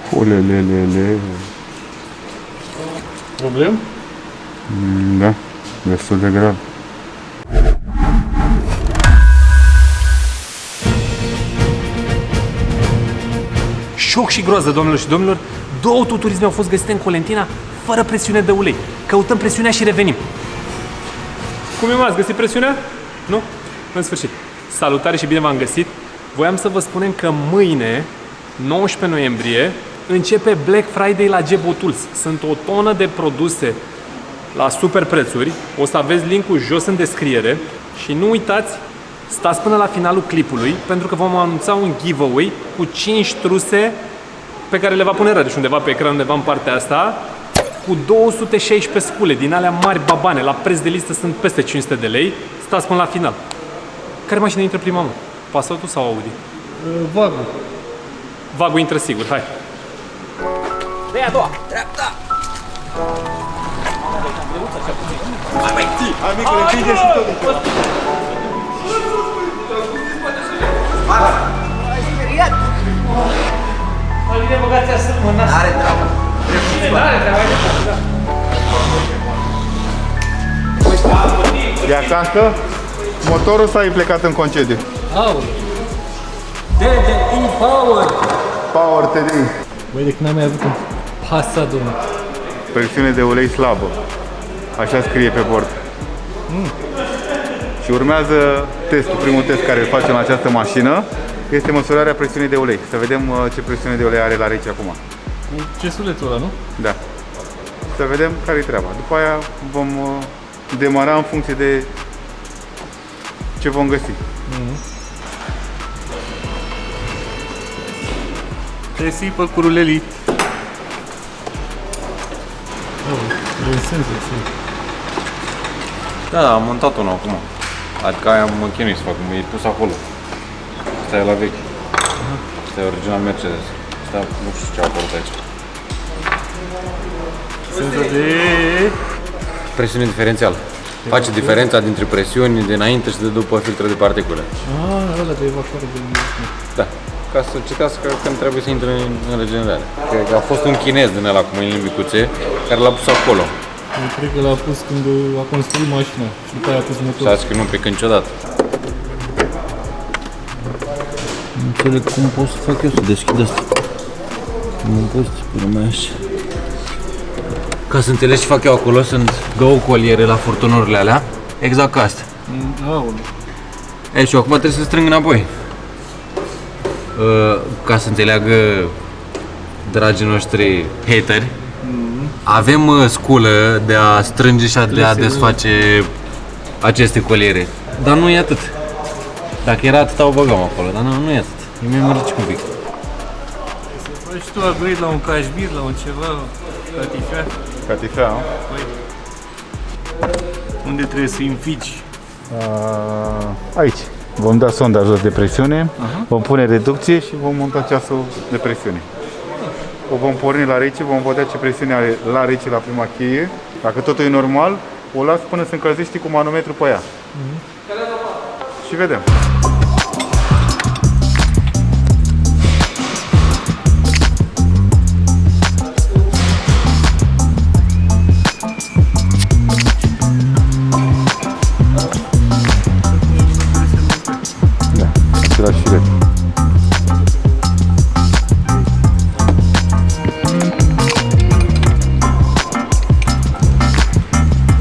Ulelelele. Problem? Da, destul de grav. Șoc și groază, doamnelor și domnilor, 2 autoturisme au fost găsite în Colentina fără presiune de ulei. Căutăm presiunea și revenim. Cum e, mă? Ați găsit presiunea? Nu? În sfârșit. Salutare și bine v-am găsit. Voiam să vă spunem că mâine, 19 noiembrie, începe Black Friday la Gebo Tools. Sunt o tonă de produse la super prețuri. O să aveți linkul jos în descriere și nu uitați, stați până la finalul clipului pentru că vom anunța un giveaway cu 5 truse pe care le va pune Radu undeva pe ecran, undeva în partea asta, cu 216 scule din alea mari babane. La preț de listă sunt peste 500 de lei. Stați până la final. Care mașină intră prima, mă? Passat sau Audi? Vagul. Vagul intră sigur, hai. De a doua, dreapta! Hai, micule, împinge și tot. Ai speriat? Mai bine băgați asta în nas. N-are treabă. N-are treabă, E acasă? Motorul sau ai plecat în concediu? Aoleu. TDI Power! Power TDI. Băi, de când am mai avut un Passat, domnule. Presiune de ulei slabă. Așa scrie pe bord. Și urmează testul. Primul test care îl facem la această mașină este măsurarea presiunii de ulei. Să vedem ce presiune de ulei are la rece acum. Ce suletul ăla, nu? Da. Să vedem care-i treaba. După aia vom demara în funcție de ce vom găsi. Te sipă cu rulelii. În sensul, Da, am montat unul acum. Adică aia mă chinui să fac, e pus acolo. Asta e la vechi. Asta e original Mercedes. Asta nu știu ce a apărut aici. Senzor de... Presiune diferențială. Face diferența dintre presiuni de înainte și de după filtre de particule. ăla de evacuare de... Da. Ca să citească când trebuie să intre în regenerare. Cred că a fost un chinez din ăla cu mâinile micuțe care l-a pus acolo. Eu cred că l-a pus când a construit mașina și după aia a pus Și motorul. a zis că nu pică niciodată. Nu înțeleg cum pot să fac eu să deschid asta. Nu poți, până mai așa. Ca să înțelegi ce fac eu acolo, sunt 2 coliere la furtunurile alea, exact ca asta. Aoleu. E, și eu acum trebuie să strâng înapoi. Ca să înțeleagă dragii noștri hateri, avem sculă de a strânge și de a desface aceste coliere. Dar nu e atât. Dacă era atât, o băgam acolo, dar nu e atât. E mai măricic un pic. Să faci tu upgrade la un cașmir, la un ceva, catifea. Catifea, nu? Unde trebuie să înfici? Aici. Vom da sonda jos de presiune, vom pune reducție și vom monta ceasul de presiune. O vom porni la rece, vom vedea ce presiune are la rece la prima cheie. Dacă totul e normal, o las până se încălzește cu manometru pe ea. Și vedem. Același șiret.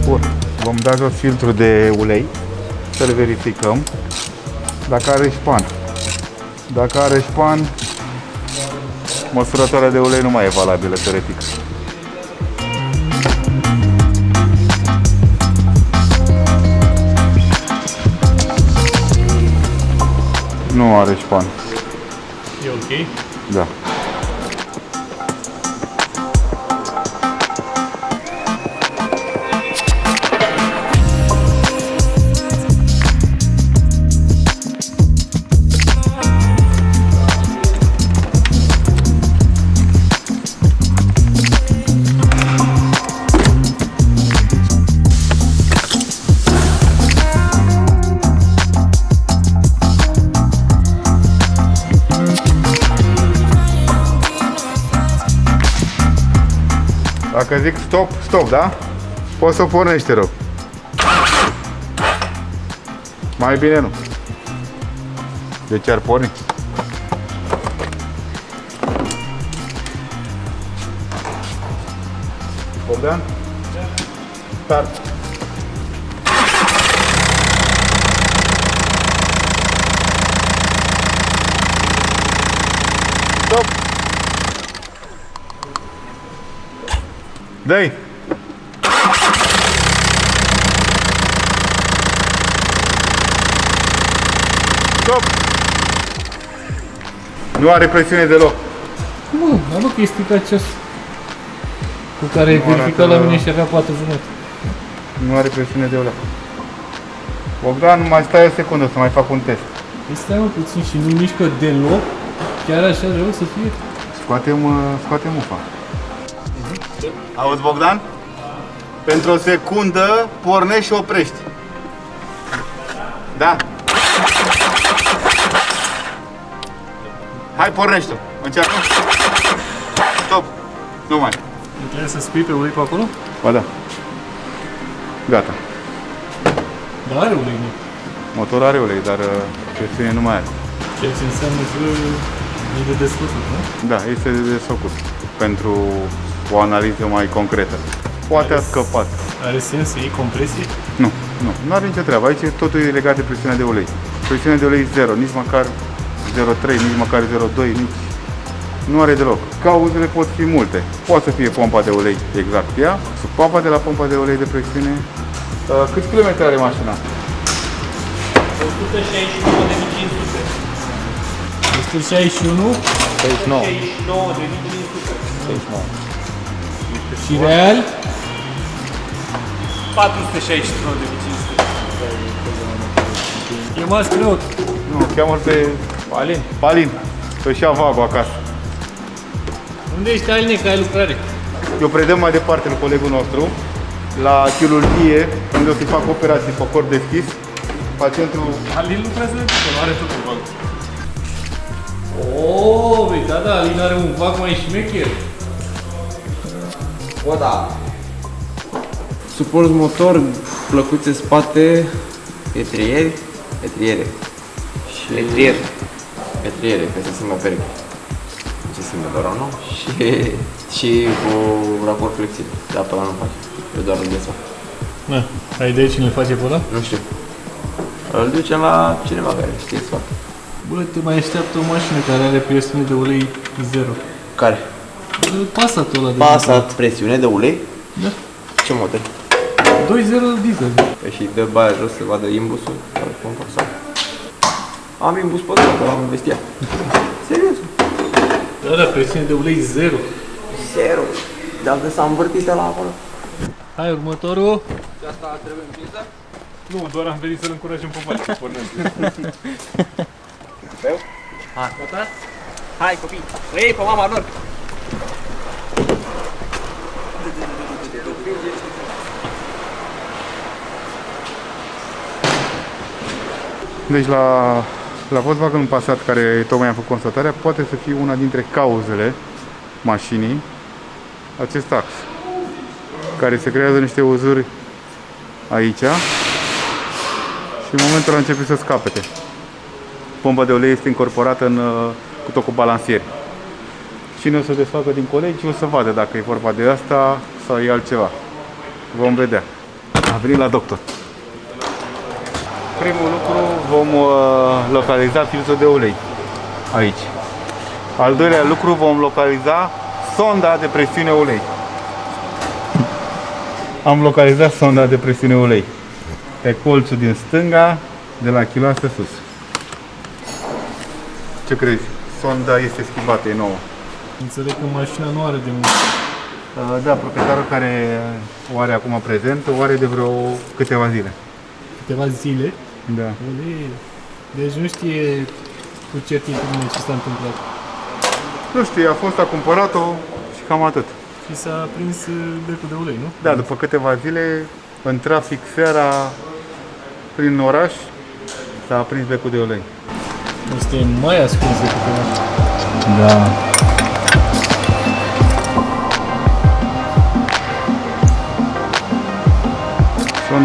Bun. Vom da jos filtrul de ulei, să-l verificăm dacă are șpan. Dacă are șpan, măsurătoarea de ulei nu mai e valabilă teoretic. Nu are șpan. E ok? Da. Dacă zic stop, stop, da? Poți să o pornești, te rog. Mai bine nu. De ce ar porni? Bogdan? Start. Stop. Dai. Stop. Nu are presiune deloc. Bă, am că este ca ceas cu care ai verificat la mine și avea 4 jumătate. Nu are presiune deloc. Bogdan, mai stai o secundă să mai fac un test. Stai mă puțin și nu mișcă deloc, chiar așa rău să fie. Scoatem ufa. Auzi, Bogdan? Pentru o secundă pornești și oprești. Da. Hai, pornește-o. Încearcă. Stop. Nu mai. Nu trebuie să spui pe ulei pe acolo? Ba da. Gata. Dar are ulei, nu? Motorul are ulei, dar presiune nu mai are. Ceea ce înseamnă că e de desfăcut, nu? Da, este de desfăcut. Pentru o analiză mai concretă. Poate a scăpat. Are sens să iei compresie? Nu are nicio treabă. Aici totul e legat de presiunea de ulei. Presiunea de ulei e 0, nici măcar 0,3, nici măcar 0,2, nici... Nu are deloc. Cauzele pot fi multe. Poate să fie pompa de ulei exact ea, supapa de la pompa de ulei de presiune. Câți kilometri are mașina? 169.500. 161? 69. 69.500. Și real? 469.500. E mai screut. Nu, cheamă pe Palin. Palin. Să-și ia vagul acasă. Unde ești, Aline, că ai lucrare? Eu predăm mai departe lui colegul nostru la chirurgie, unde o să-i fac operații pe corp deschis. Pacientul... Alin lucrează de că nu are tot un vac. Oh, băi, da, Alin are un vac mai șmecher. O, da. Suport motor, plăcuțe spate, petriere și... Petriere, ca să simă pereche. Ce simă doar nu? Și cu raport flexibil. Dar pe ăla nu face. Eu doar îl desfac. Na, ai idee cine îl face pe ăla? Nu știu. Îl ducem la cineva care știe să facă. Bă, te mai așteaptă o mașină care are presiune de ulei 0. Care? Passatul ăla de Passat presiune de ulei? Da. Ce model? 2.0 diesel. Păi și dă baia jos să vadă imbusul? Sau? Am imbus pe tot, am investit. Serios? Da, presiune de ulei 0. Zero. Dacă s-a învârtit la acolo. Hai, următorul. Nu, doar am venit să-l încurajăm pe Vali să pornem. Hai, gata? Hai, copii, ei pe mama lor. Deci la Volkswagen Passat, care tocmai am făcut constatarea, poate să fie una dintre cauzele mașinii acest ax, care se creează niște uzuri aici și în momentul a început să scapete. Pompa de ulei este incorporată în cutul cu balansieri. Cine o să desfacă din colegi o să vadă dacă e vorba de asta sau e altceva. Vom vedea. A venit la doctor. Primul lucru, vom localiza filtrul de ulei aici. Al doilea lucru, vom localiza sonda de presiune ulei. Am localizat sonda de presiune ulei pe colțul din stânga, de la chiloasă sus. Ce crezi? Sonda este schimbată, e nouă. Înțeleg că mașina nu are de mult. Da, proprietarul care o are acum prezent, o are de vreo câteva zile. Câteva zile. Da. Olei. Deci nu știe cu certitudine ce s-a întâmplat. Nu știu, a fost, a cumpărat-o și cam atât. Și s-a prins becul de ulei, nu? Da, după câteva zile, în trafic seara, prin oraș, s-a aprins becul de ulei. Este mai ascuns decât ăla. Da.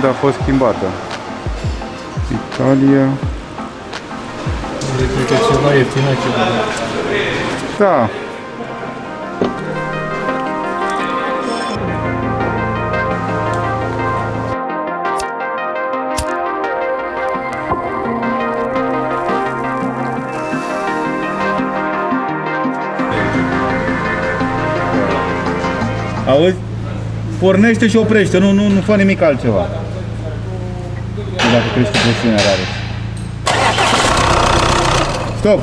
când a fost schimbată. Italia. Cred că ceva ieftină ceva. Da. Auzi? Pornește și oprește, nu fă nimic altceva. Dacă crește presiunea rare. Stop!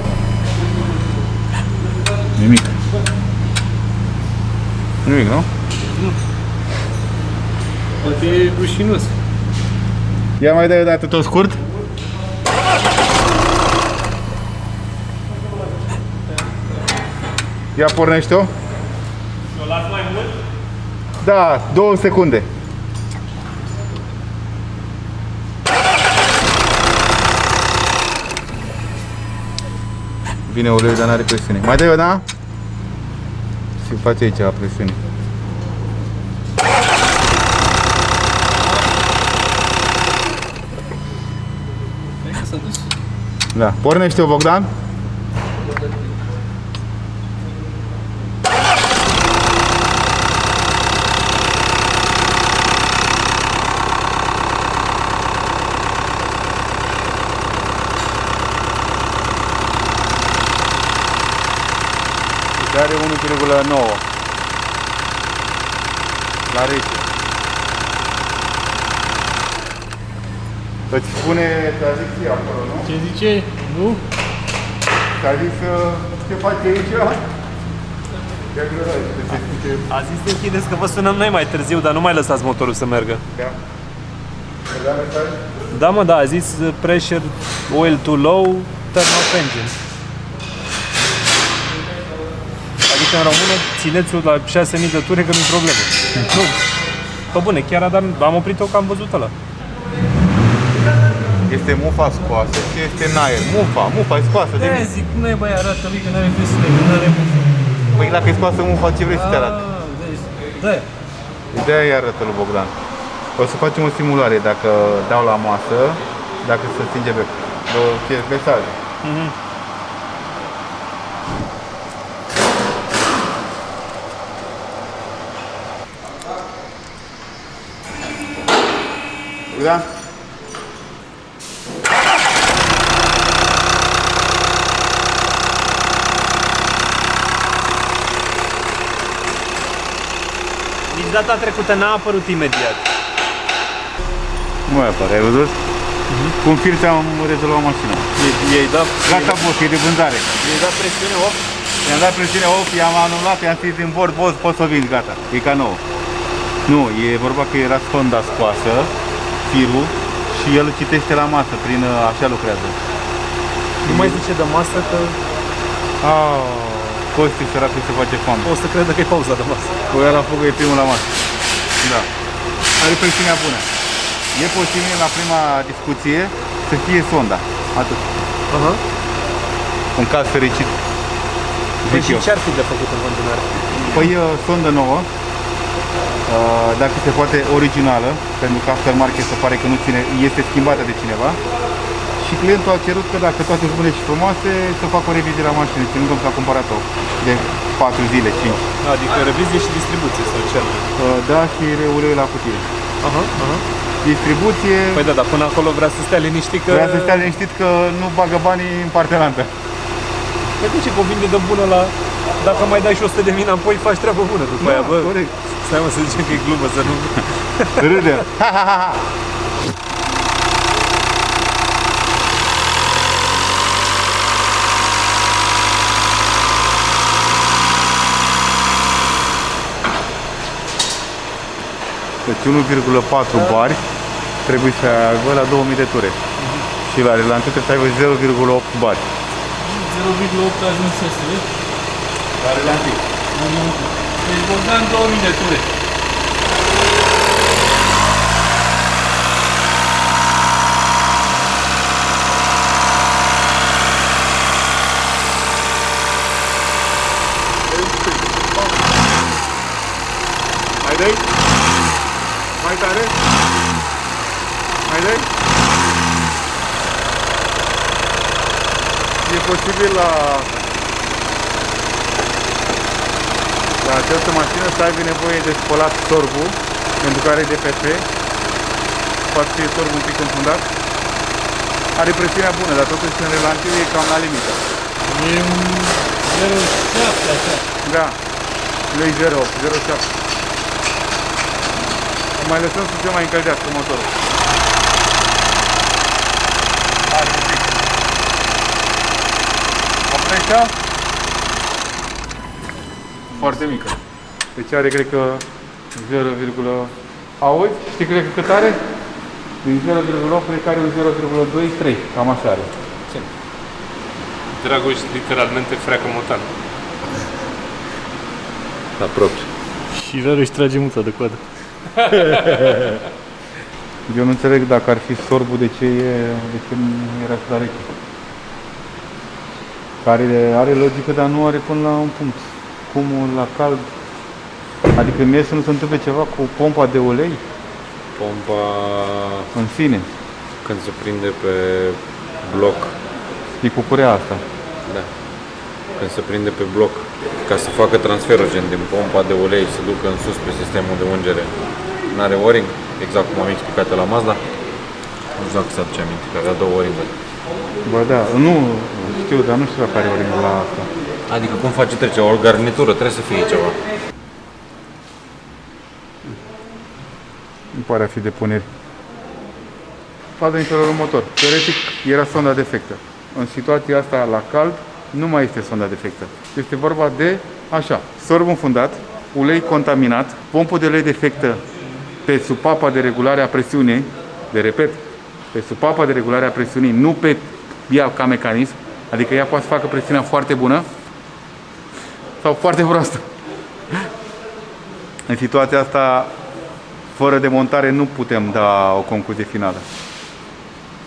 Nimic. Nimic, nu? Poate e rușinos. Ia mai dai o dată tot scurt. Ia pornește-o. O las mai mult? Da, 2 secunde. Vine uleiul, dar n-are presiune. Mai dai o, da? Și face aici presiune. S-a dus. Da. Pornește-o, Bogdan. Are 1,9 la rece. Îți spune tradiție acolo, nu? Ce zice? Nu? Ți-a zis ce faci aici? A zis să închideți că vă sunăm noi mai târziu, dar nu mai lăsați motorul să meargă. Da. Da, mesaj? Da, mă, da, a zis pressure, oil too low, turn off engine. Adică în română, țineți-o la 6.000 de ture că nu-i problemă. Nu. Pe bune, chiar am oprit-o că am văzut ăla. Este mufa scoasă și este în aer. Mufa e scoasă de mine. Zic, nu e băi, arată lui că n-are presiune, că n-are mufa. Păi dacă e scoasă mufa, ce vrei să te arate? Da. De-aia îi arată lui Bogdan. O să facem o simulare dacă dau la masă, dacă se stinge becul. Mesaj. Da? Nici data trecută n-a apărut imediat. Nu mai apare, ai văzut? Cu un fir ți-am rezolvat mașina. Ei dat, Gata, boss, e de vânzare. ei dat presiune off. I-am dat presiune off, i-am anulat, i-am scris în bord, boss, poți să o vinzi, gata. E ca nouă. Nu, e vorba că era sonda scoasă, firul, și el citește la masă, prin așa lucrează. Nu mai zice de masă că Costi săracul se face foame. o să credă că e pauza de masă. Cu ea la fugă e primul la masă. Da. Are presiunea bună. E posibil la prima discuție să fie sonda. Atât. În caz fericit. Păi Zic și eu. ce ar fi de făcut în continuare? Păi sondă nouă. Dacă se poate originală, pentru că aftermarket se pare că nu ține, este schimbată de cineva. Și clientul a cerut că dacă toate sunt bune și frumoase, să facă o revizie la mașină, ținând că a cumpărat-o de 4 zile, 5. Adică revizie și distribuție sau ce? Da, și uleiul la cutie. Distribuție. Păi da, dar până acolo vrea să stea liniștit că... Vrea să stea liniștit că nu bagă banii în partea altă. Păi de ce convine de bună la... Dacă mai dai și 100.000 înapoi, faci treabă bună după aia, bă. Corect. Stai mă să zicem că e glumă, să nu... Râde. Deci 1,4 bari trebuie să aibă la 2000 de ture. Și la relantul trebuie să aibă 0,8 bari. 0,8 ajunsese. La relantul. Deci Bogdan 2000 de ture. Mai dai? Mai tare? dai? E posibil la această mașină să aibă nevoie de spălat sorbul, pentru că are DPF, poate fi sorbul un pic înfundat. Are presiunea bună, dar totuși în relantiu e cam la limită. E un 0,7 așa. Da, nu e 0,8, 0,7. Mai lăsăm să se mai încălzească motorul. Are un pic. Compresia? Foarte mică. Deci are, cred că, 0, auzi? Știi, cred că cât are? Din 0,8, cred că are un 0,23, cam așa are. Dragoș literalmente freacă motan. La propriu. Și Radu își trage muța de coadă. Eu nu înțeleg dacă ar fi sorbul, de ce nu era așa la reche. Care are logică, dar nu are până la un punct. Cum la cald. Adică mie să nu se întâmple ceva cu pompa de ulei Pompa, în sine. când se prinde pe bloc, E cu curea asta. da, când se prinde pe bloc, ca să facă transferul gen din pompa de ulei să ducă în sus pe sistemul de ungere, n-are o-ring, exact cum am explicat la Mazda. Nu știu dacă se aduce aminte, că avea două o-ringuri. Bă, da, nu știu, dar nu știu dacă are o la asta. Adică cum face trecerea? O garnitură, trebuie să fie ceva. Nu pare a fi de puneri. Faza în felul următor. Teoretic era sonda defectă. În situația asta, la cald, nu mai este sonda defectă. Este vorba de, așa, sorb înfundat, ulei contaminat, pompă de ulei defectă pe supapa de regulare a presiunii, de repet, pe supapa de regulare a presiunii, nu pe ea ca mecanism, adică ea poate să facă presiunea foarte bună sau foarte proastă. În situația asta, fără demontare, nu putem da o concluzie finală.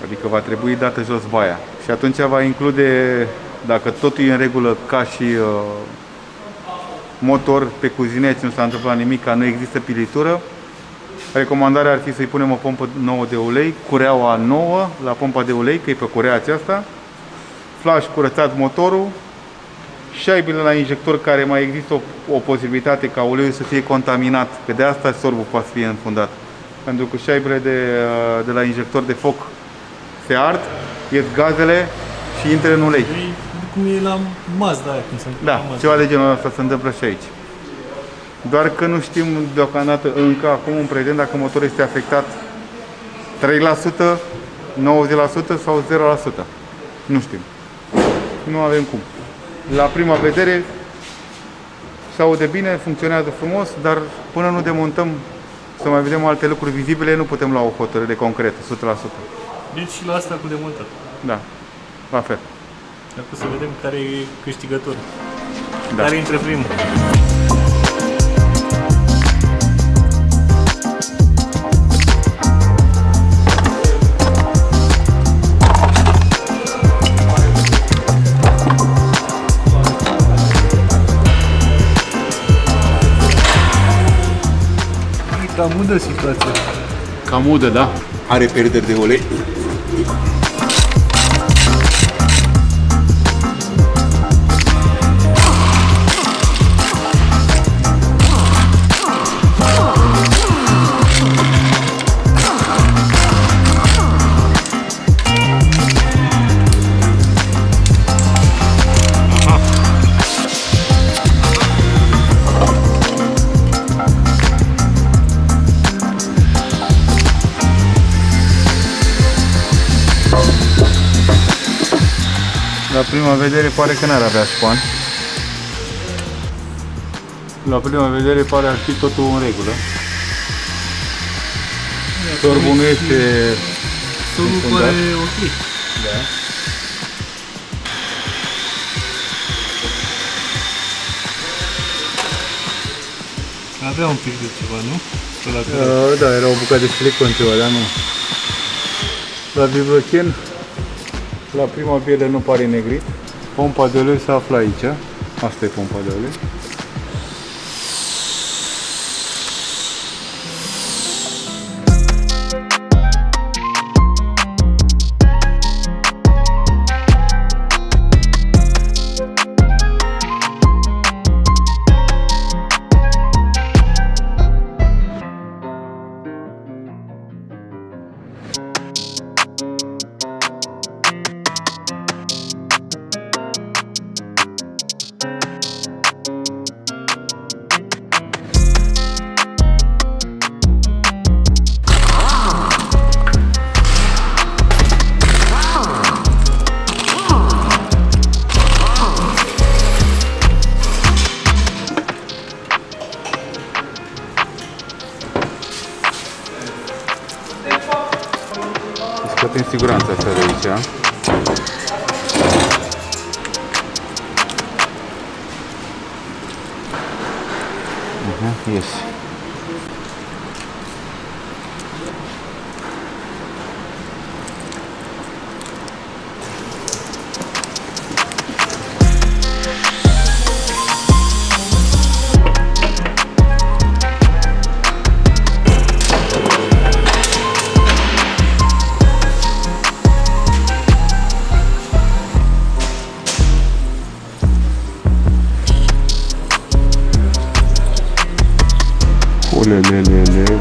Adică va trebui dată jos baia. Și atunci va include, dacă totul e în regulă ca și motor pe cuzineț, nu s-a întâmplat nimic, nu există pilitură, recomandarea ar fi să-i punem o pompă nouă de ulei, cureaua nouă la pompa de ulei, că e pe curea aceasta, flash curățat motorul, șaibile la injector, care mai există o posibilitate ca uleiul să fie contaminat, că de asta sorbul poate fi înfundat. Pentru că șaibile de la injector de foc se ard, ies gazele și intră în ulei. E cum e la Mazda aia, cum se întâmplă la Da, Mazda. ceva de genul ăsta se întâmplă și aici. Doar că nu știm deocamdată încă, acum în prezent, dacă motorul este afectat 3%, 90% sau 0%. Nu știm. Nu avem cum. La prima vedere se aude bine, funcționează frumos, dar până nu demontăm să mai vedem alte lucruri vizibile, nu putem lua o hotărâre concretă, 100%. Deci și la asta cu demontat. Da, la fel. Acum să vedem care e câștigător. Da. Care intră primul. E cam udă situația. Cam udă, da? Are pierderi de ulei. La prima vedere pare că n-ar avea șpan. La prima vedere pare ar fi totul în regulă. Sorbul nu este Solul înfundat. pare ok. Da. Avea un pic de ceva, nu? Pe la care... Da, era o bucată de silicon ceva, dar nu. La Vibrochen, la prima piele nu pare negrit. Pompa de ulei se află aici. Asta e pompa de ulei. foarte în siguranță asta de aici. Yes. Ulelelele.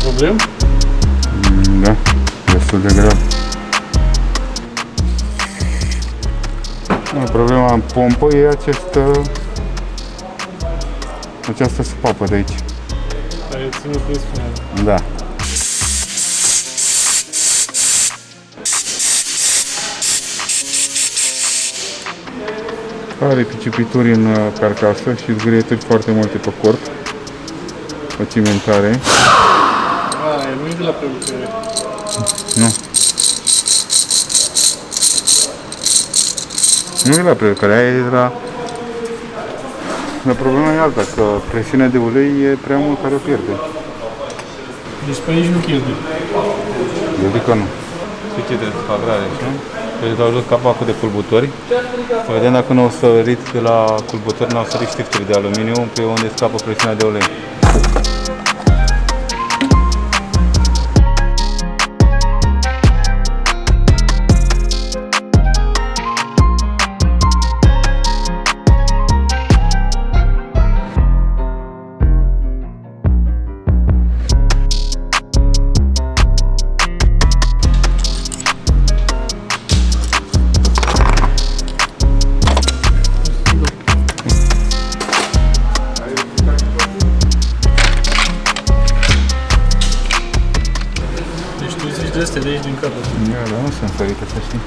Problem? Da, destul de greu. Problema în pompă e această supapă de aici. Care ține presiunea. Da. Are picipituri în carcasă și zgârieturi foarte multe pe corp. O cimentare. Nu e de la prelucrare. Nu. Nu e la prelucrare, aia e de la... Dar problema e alta, că presiunea de ulei e prea mult care o pierde. Deci pe aici nu cheltuie. Eu zic că nu. Știi ce trebuie să fac, rare, știu? Trebuie să dau jos capacul de culbutori. Să vedem dacă nu au sărit de la culbutori, nu au sărit știfturi de aluminiu pe unde scapă presiunea de ulei. De astea de aici din capăt. Da, nu sunt sărite, să știi.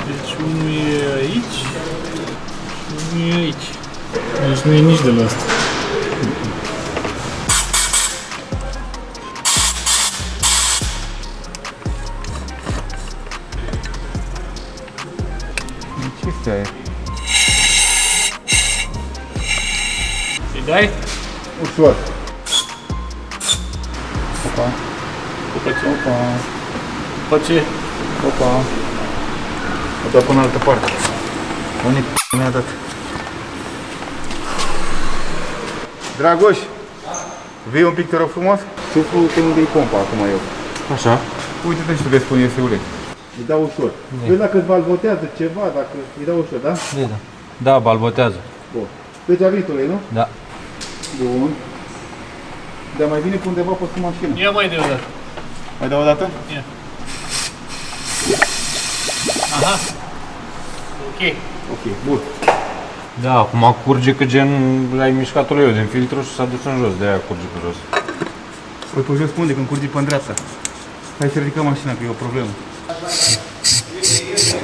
Deci unul e aici și unul e aici. Deci nu e nici de la asta. Ce stai? Îi dai? Ușor. Opa. Opa ce? Opa. Opa ce? Opa. O dau până în altă parte. Unde mi-a dat? Dragoș, vei un pic, te rog frumos? Suflu pe unde e pompa acum eu. Așa. Uite-te și tu vezi cum iese ulei. Îi dau ușor. Vezi dacă îți balbotează ceva, dacă îi dau ușor, da? Da, balbotează. Bun. Deci a venit ulei, nu? Da. Bun. Dar mai vine pe undeva pe sub mașină. Ia mai de o dată. Mai dau o dată? Ia. Aha. Ok. Ok, bun. Da, acum curge că gen ai mișcat uleiul din filtru și s-a dus în jos, de-aia curge pe jos. Păi pe jos unde? Când curge pe dreapta. Hai să ridicăm mașina, că e o problemă.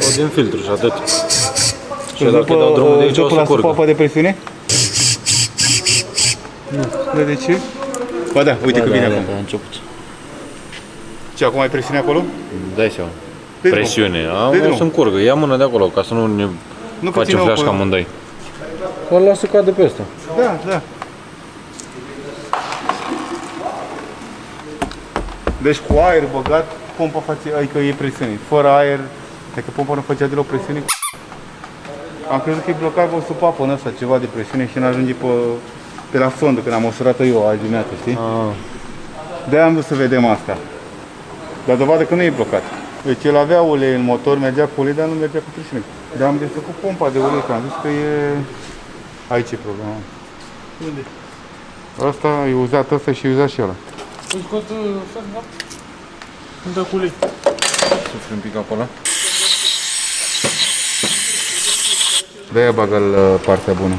O din filtru și atât. Și dacă îi dau drumul de aici o să curgă. supapă de presiune? Nu. De ce? Ba da, uite că vine acum. A început. Ce, acum ai presiune acolo? Dai seama. Dă-i drum. Presiune. Dă-i Am drum. o să-mi curgă. Ia mâna de acolo, ca să nu ne Nu că facem ține-o flash pe- ca amândoi. Îl las să cadă pe ăsta. Da, da. Deci cu aer băgat, pompa face, adică e presiune. Fără aer, dacă pompa nu făcea deloc presiune, am crezut că e blocat o supapă în ăsta, ceva de presiune și n-ajunge pe la sondă, când am măsurat-o eu azi dimineață, știi? De-aia am dus să vedem asta. Dar dovadă că nu e blocat. Deci el avea ulei în motor, mergea cu ulei, dar nu mergea cu presiune. Dar am desfăcut pompa de ulei, că am zis că e... Aici e problema. Unde? Asta e uzat ăsta și e uzat și ăla. Îl scot așa, da? Îmi dă cu ulei. Sufli un pic acolo. De-aia bagă-l partea bună.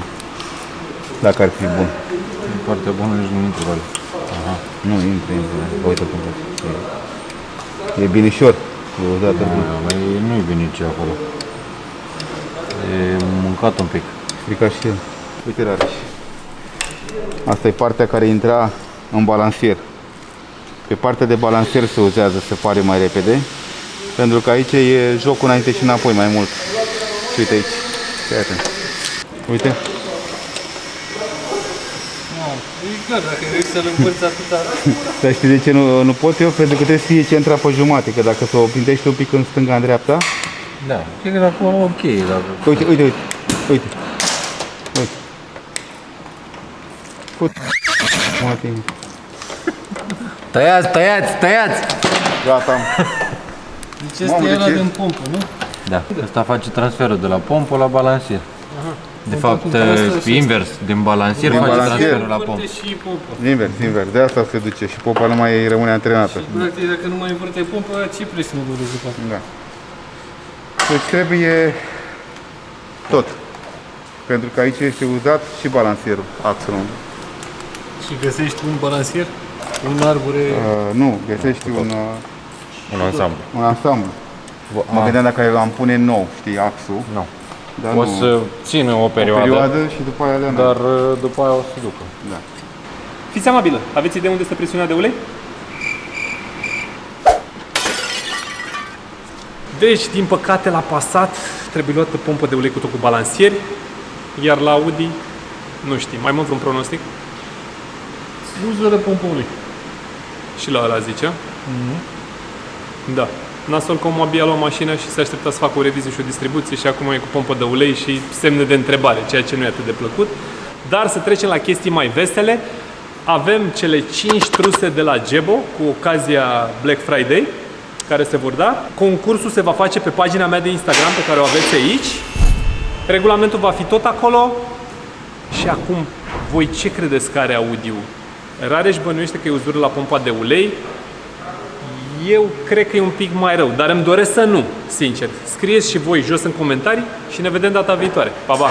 Dacă ar fi bun. Partea bună nici nu intră, vale. Nu, intră. Uite cum e binișor. E uzat bun. Mai nu-i bine ce acolo. E mâncat un pic. stricat și el. Uite, Rareș. Asta e partea care intra în balansier. Pe partea de balansier se uzează să pare mai repede, pentru că aici e jocul înainte și înapoi mai mult. Și uite aici. Fii atent. Uite. E clar, dacă vrei să-l împărți atâta... Dar știi de ce nu pot eu? Pentru că trebuie să fie centra pe jumate, că dacă să o pintești un pic în stânga, în dreapta... Da, cred că acolo ok. Dacă... Uite, uite, uite, uite. Uite. Put... Mă ating. Tăiați, tăiați, tăiați! Gata, am. Deci asta Mamă, e de ăla ce? din pompă, nu? Da, asta face transferul de la pompă la balansier. De fapt, invers, din balansier Din face balansier. transferul la pompă. Și pompă. Invers, invers. De asta se duce și popa nu mai rămâne antrenată. Practic, dacă nu mai învârte pompa, ce presiune de rezultat? Da. Deci trebuie tot. Pentru că aici este uzat și balansierul, axul. Și găsești un balansier, un arbore... Nu, găsești Un ansamblu. un ansamblu. Mă gândeam dacă l-am pune nou, știi, axul. Nu. Dar O nu. să țină o O perioadă și după aia le dar după aia o să ducă. Da. Fiți amabilă, aveți idee unde este presiunea de ulei? Deci, din păcate, la Passat trebuie luată pompă de ulei cu tot cu balansieri, iar la Audi, nu știm, mai mult vreun pronostic? Uzură pompa ulei. Și la ăla zice. Da. Nasol că omul abia a luat mașina și se aștepta să facă o revizie și o distribuție și acum e cu pompă de ulei și semne de întrebare, ceea ce nu e atât de plăcut. Dar să trecem la chestii mai vesele. Avem cele 5 truse de la Gebo cu ocazia Black Friday care se vor da. Concursul se va face pe pagina mea de Instagram pe care o aveți aici. Regulamentul va fi tot acolo. Și acum, voi ce credeți că are Audi-ul? Rareș bănuiește că e uzură la pompa de ulei. Eu cred că e un pic mai rău, dar îmi doresc să nu, sincer. Scrieți și voi jos în comentarii și ne vedem data viitoare. Pa, pa!